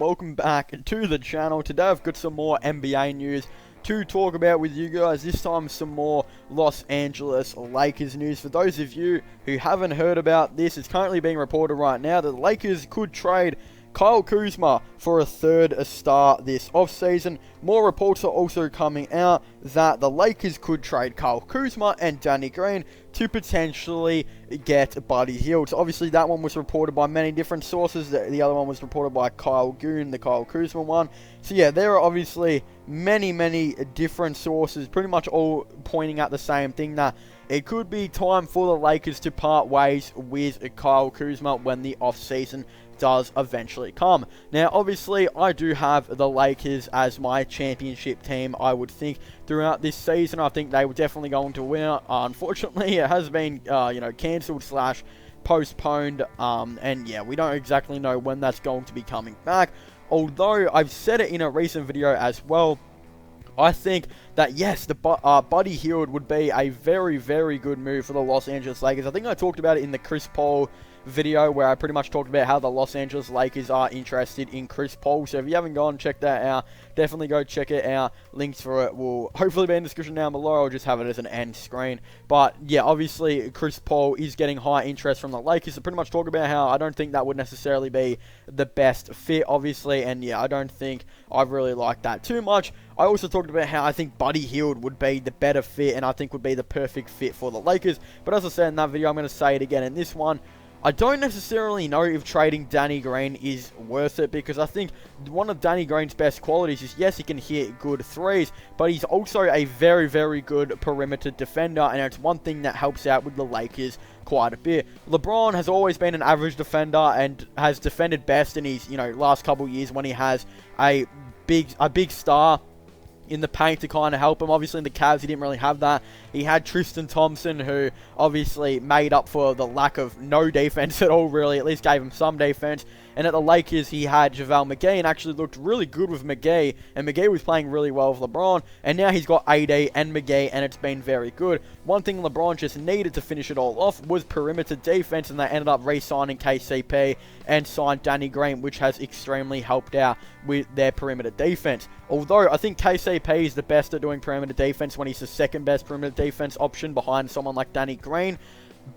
Welcome back to the channel. Today I've got some more NBA news to talk about with you guys. This time some more Los Angeles Lakers news. For those of you who haven't heard about this, it's currently being reported right now that the Lakers could trade Kyle Kuzma for a third star this offseason. More reports are also coming out that the Lakers could trade Kyle Kuzma and Danny Green to potentially get Buddy Hield. So obviously that one was reported by many different sources. The other one was reported by Kyle Goon, the Kyle Kuzma one. So yeah, there are obviously many different sources, pretty much all pointing at the same thing, that it could be time for the Lakers to part ways with Kyle Kuzma when the offseason does eventually come. Now, obviously, I do have the Lakers as my championship team. I would think throughout this season, I think they were definitely going to win it. Unfortunately, it has been, cancelled / postponed, and yeah, we don't exactly know when that's going to be coming back. Although, I've said it in a recent video as well, I think that, yes, the Buddy Hield would be a very good move for the Los Angeles Lakers. I think I talked about it in the Chris Paul video where I pretty much talked about how the Los Angeles Lakers are interested in Chris Paul. So if you haven't gone and checked that out, definitely go check it out. Links for it will hopefully be in the description down below. I'll just have it as an end screen. But yeah, obviously Chris Paul is getting high interest from the Lakers. So pretty much talk about how I don't think that would necessarily be the best fit, obviously. And yeah, I don't think I really like that too much. I also talked about how I think Buddy Hield would be the better fit and I think would be the perfect fit for the Lakers. But as I said in that video, I'm going to say it again in this one. I don't necessarily know if trading Danny Green is worth it, because I think one of Danny Green's best qualities is, yes, he can hit good threes, but he's also a very good perimeter defender, and it's one thing that helps out with the Lakers quite a bit. LeBron has always been an average defender and has defended best in his, last couple years when he has a big star in the paint to kind of help him. Obviously in the Cavs he didn't really have that. He had Tristan Thompson, who obviously made up for the lack of no defense at all, really. At least gave him some defense. And at the Lakers he had JaVale McGee and actually looked really good with McGee. And McGee was playing really well with LeBron. And now he's got AD and McGee and it's been very good. One thing LeBron just needed to finish it all off was perimeter defense, and they ended up re-signing KCP and signed Danny Green, which has extremely helped out with their perimeter defense. Although I think KCP is the best at doing perimeter defense when he's the second best perimeter defense option behind someone like Danny Green.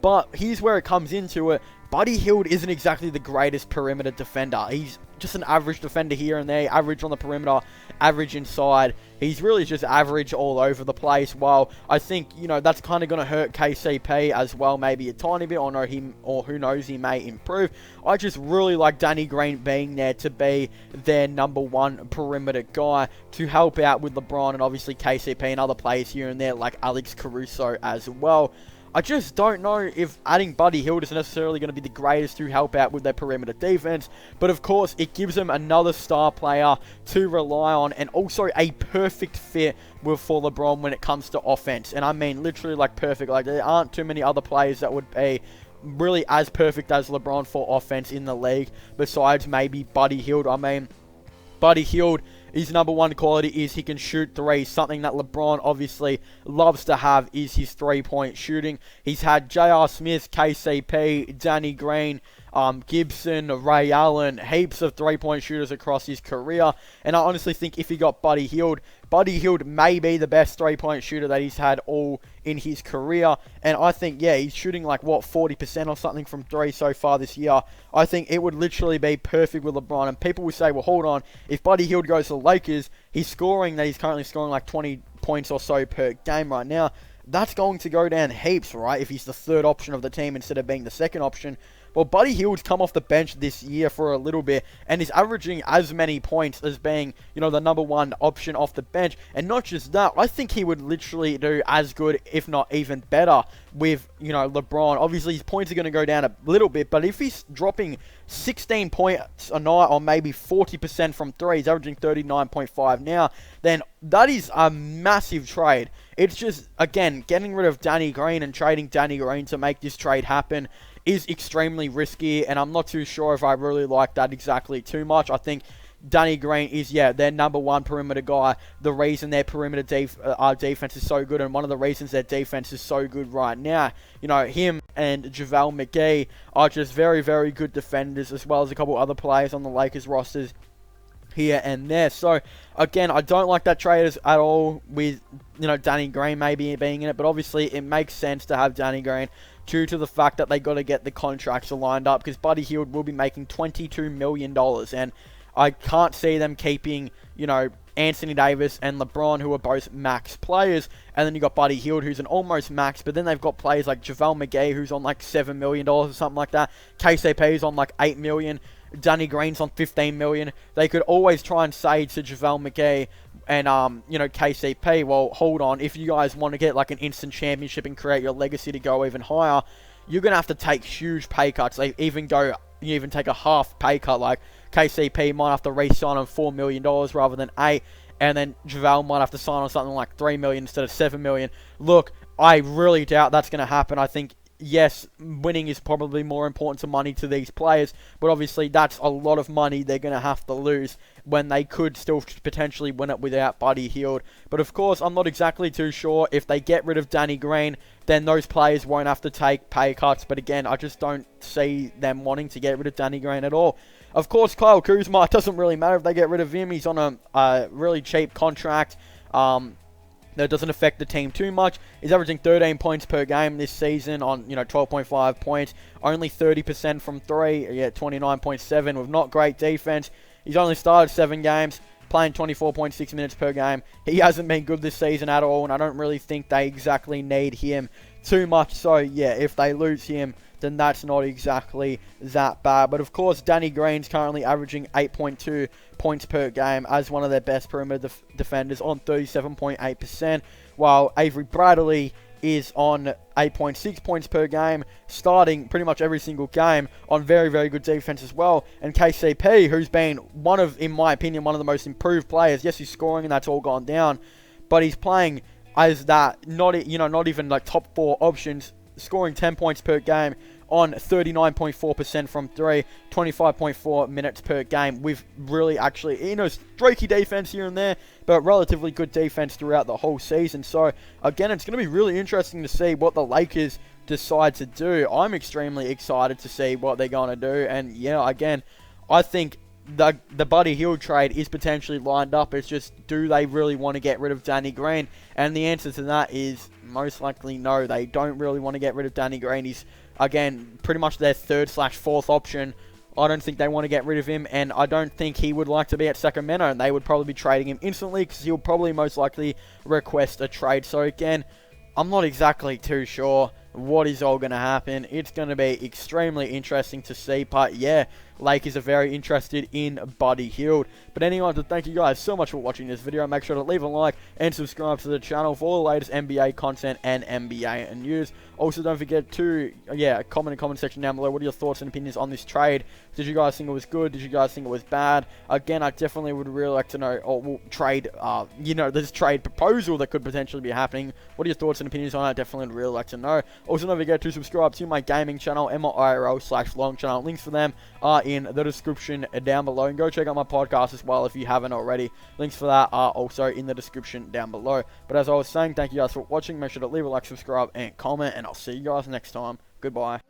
But here's where it comes into it. Buddy Hield isn't exactly the greatest perimeter defender. He's just an average defender here and there, average on the perimeter, average inside. He's really just average all over the place. While I think, that's kind of going to hurt KCP as well, maybe a tiny bit, or who knows, he may improve. I just really like Danny Green being there to be their #1 perimeter guy to help out with LeBron and obviously KCP and other players here and there like Alex Caruso as well. I just don't know if adding Buddy Hield is necessarily going to be the greatest to help out with their perimeter defense. But of course, it gives them another star player to rely on, and also a perfect fit for LeBron when it comes to offense. And I mean literally like perfect. Like there aren't too many other players that would be really as perfect as LeBron for offense in the league, besides maybe Buddy Hield. I mean, Buddy Hield, his #1 quality is he can shoot threes. Something that LeBron obviously loves to have is his three-point shooting. He's had J.R. Smith, KCP, Danny Green, Gibson, Ray Allen, heaps of three-point shooters across his career. And I honestly think if he got Buddy Hield may be the best three-point shooter that he's had all in his career. And I think, yeah, he's shooting like, 40% or something from three so far this year. I think it would literally be perfect with LeBron. And people will say, well, hold on, if Buddy Hield goes to the Lakers, he's currently scoring like 20 points or so per game right now. That's going to go down heaps, right, if he's the third option of the team instead of being the second option. Well, Buddy Hield's come off the bench this year for a little bit and is averaging as many points as being, the #1 option off the bench. And not just that, I think he would literally do as good, if not even better, with, LeBron. Obviously, his points are going to go down a little bit, but if he's dropping 16 points a night or maybe 40% from three, he's averaging 39.5 now, then that is a massive trade. It's just, again, getting rid of Danny Green and trading Danny Green to make this trade happen is extremely risky, and I'm not too sure if I really like that exactly too much. I think Danny Green is, their #1 perimeter guy. The reason their perimeter defense is so good, and one of the reasons their defense is so good right now, him and JaVale McGee are just very good defenders, as well as a couple other players on the Lakers rosters here and there. So again, I don't like that trade at all with, Danny Green maybe being in it, but obviously it makes sense to have Danny Green due to the fact that they got to get the contracts lined up, because Buddy Hield will be making $22 million, and I can't see them keeping, Anthony Davis and LeBron, who are both max players, and then you got Buddy Hield, who's an almost max, but then they've got players like JaVale McGee, who's on like $7 million or something like that. KCP's on like $8 million. Danny Green's on $15 million. They could always try and say to JaVale McGee and, KCP, well, hold on, if you guys want to get like an instant championship and create your legacy to go even higher, you're going to have to take huge pay cuts. You even take a half pay cut, like KCP might have to re-sign on $4 million rather than 8, and then JaVale might have to sign on something like $3 million instead of $7 million. Look, I really doubt that's going to happen. I think, yes, winning is probably more important to money to these players, but obviously that's a lot of money they're going to have to lose when they could still potentially win it without Buddy Hield. But of course, I'm not exactly too sure. If they get rid of Danny Green, then those players won't have to take pay cuts. But again, I just don't see them wanting to get rid of Danny Green at all. Of course, Kyle Kuzma, it doesn't really matter if they get rid of him. He's on a really cheap contract. That doesn't affect the team too much. He's averaging 13 points per game this season on, 12.5 points. Only 30% from 3. 29.7 with not great defense. He's only started 7 games, playing 24.6 minutes per game. He hasn't been good this season at all, and I don't really think they exactly need him too much. So, yeah, if they lose him, then that's not exactly that bad. But of course, Danny Green's currently averaging 8.2 points per game as one of their best perimeter defenders on 37.8%, while Avery Bradley is on 8.6 points per game, starting pretty much every single game on very, very good defense as well. And KCP, who's been in my opinion, one of the most improved players. Yes, he's scoring and that's all gone down, but he's playing as that, not even like top 4 options, scoring 10 points per game on 39.4% from 3, 25.4 minutes per game, with really actually, streaky defense here and there, but relatively good defense throughout the whole season. So, again, it's going to be really interesting to see what the Lakers decide to do. I'm extremely excited to see what they're going to do, and, again, I think the Buddy Hield trade is potentially lined up. It's just, do they really want to get rid of Danny Green? And the answer to that is most likely no. They don't really want to get rid of Danny Green. He's, again, pretty much their 3rd/4th option. I don't think they want to get rid of him, and I don't think he would like to be at Sacramento, and they would probably be trading him instantly because he'll probably most likely request a trade. So again, I'm not exactly too sure what is all going to happen. It's going to be extremely interesting to see, but yeah, Lakers are very interested in Buddy Hield. But anyway, thank you guys so much for watching this video. Make sure to leave a like and subscribe to the channel for all the latest NBA content and NBA news. Also, don't forget to, comment in the comment section down below. What are your thoughts and opinions on this trade? Did you guys think it was good? Did you guys think it was bad? Again, I definitely would really like to know, or trade, this trade proposal that could potentially be happening. What are your thoughts and opinions on it? I definitely would really like to know. Also, don't forget to subscribe to my gaming channel, MIRL/long channel. Links for them are in the description down below. And go check out my podcast as well if you haven't already. Links for that are also in the description down below. But as I was saying, thank you guys for watching. Make sure to leave a like, subscribe, and comment. And I'll see you guys next time. Goodbye.